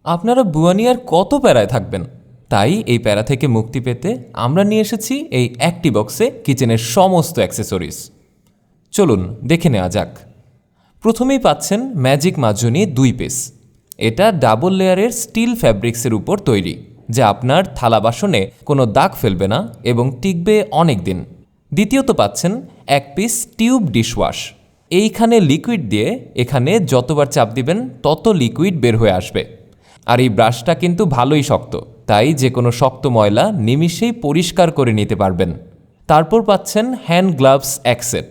আপনারা বুয়া নিয়ে আর কত প্যারায় থাকবেন? তাই এই প্যারা থেকে মুক্তি পেতে আমরা নিয়ে এসেছি এই একটি বক্সে কিচেনের সমস্ত অ্যাক্সেসরিজ। চলুন দেখে নেওয়া যাক। প্রথমেই পাচ্ছেন ম্যাজিক মাজুনি 2 পিস। এটা ডাবল লেয়ারের স্টিল ফ্যাব্রিক্সের উপর তৈরি, যা আপনার থালা বাসনে কোনো দাগ ফেলবে না এবং টিকবে অনেক দিন। দ্বিতীয়ত পাচ্ছেন 1 পিস টিউব ডিশওয়াশ। এইখানে লিকুইড দিয়ে এখানে যতবার চাপ দিবেন তত লিকুইড বের হয়ে আসবে। আর এই ব্রাশটা কিন্তু ভালোই শক্ত, তাই যে কোনো শক্ত ময়লা নিমিষেই পরিষ্কার করে নিতে পারবেন। তারপর পাচ্ছেন হ্যান্ড গ্লাভস 1 সেট।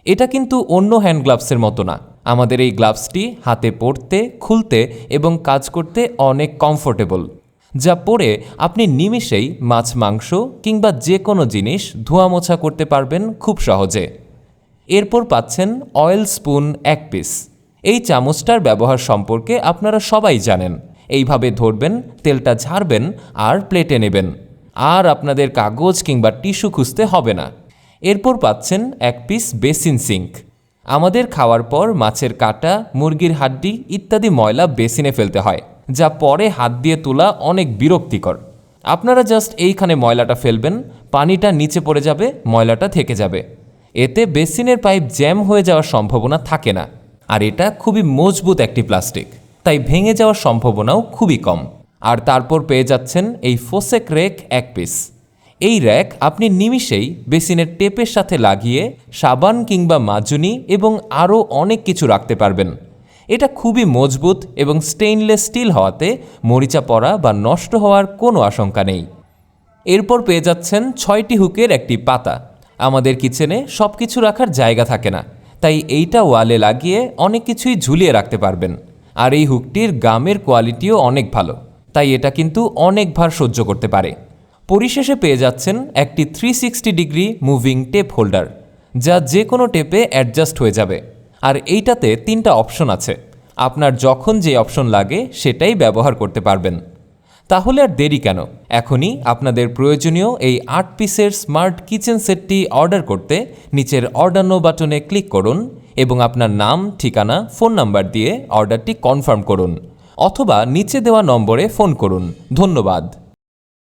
এটা কিন্তু অন্য হ্যান্ড গ্লাভসের মতো না। আমাদের এই গ্লাভসটি হাতে পরতে, খুলতে এবং কাজ করতে অনেক কমফোর্টেবল, যা পরে আপনি নিমিষেই মাছ, মাংস কিংবা যে কোনো জিনিস ধোয়া মোছা করতে পারবেন খুব সহজে। এরপর পাচ্ছেন অয়েল স্পুন 1 পিস। এই চামচটার ব্যবহার সম্পর্কে আপনারা সবাই জানেন। এইভাবে ধরবেন, তেলটা ঝাড়বেন আর প্লেটে নেবেন, আর আপনাদের কাগজ কিংবা টিস্যু খুঁজতে হবে না। এরপর পাচ্ছেন 1 পিস বেসিন সিঙ্ক। আমাদের খাওয়ার পর মাছের কাঁটা, মুরগির হাড্ডি ইত্যাদি ময়লা বেসিনে ফেলতে হয়, যা পরে হাত দিয়ে তোলা অনেক বিরক্তিকর। আপনারা জাস্ট এইখানে ময়লাটা ফেলবেন, পানিটা নিচে পড়ে যাবে, ময়লাটা থেকে যাবে। এতে বেসিনের পাইপ জ্যাম হয়ে যাওয়ার সম্ভাবনা থাকে না। আর এটা খুবই মজবুত একটি প্লাস্টিক, তাই ভেঙে যাওয়ার সম্ভাবনাও খুবই কম। আর তারপর পেয়ে যাচ্ছেন এই ফোসেক র্যাক 1 পিস। এই র্যাক আপনি নিমিষেই বেসিনের টেপের সাথে লাগিয়ে সাবান কিংবা মাজুনি এবং আরও অনেক কিছু রাখতে পারবেন। এটা খুবই মজবুত এবং স্টেইনলেস স্টিল হওয়াতে মরিচা পড়া বা নষ্ট হওয়ার কোনো আশঙ্কা নেই। এরপর পেয়ে যাচ্ছেন 6টি হুকের একটি পাতা। আমাদের কিচেনে সব কিছু রাখার জায়গা থাকে না, তাই এইটা ওয়ালে লাগিয়ে অনেক কিছুই ঝুলিয়ে রাখতে পারবেন। আর এই হুকটির গামের কোয়ালিটিও অনেক ভালো, তাই এটা কিন্তু অনেক ভার সহ্য করতে পারে। পরিশেষে পেয়ে যাচ্ছেন একটি 360 ডিগ্রি মুভিং টেপ হোল্ডার, যা যে কোনো টেপে অ্যাডজাস্ট হয়ে যাবে। আর এইটাতে 3টা অপশন আছে, আপনার যখন যে অপশন লাগে সেটাই ব্যবহার করতে পারবেন। তাহলে আর দেরি কেন, এখনই আপনাদের প্রয়োজনীয় এই 8 পিসের স্মার্ট কিচেন সেটটি অর্ডার করতে নিচের অর্ডার নো বাটনে ক্লিক করুন এবং আপনার নাম, ঠিকানা, ফোন নাম্বার দিয়ে অর্ডারটি কনফার্ম করুন, অথবা নিচে দেওয়া নম্বরে ফোন করুন। ধন্যবাদ।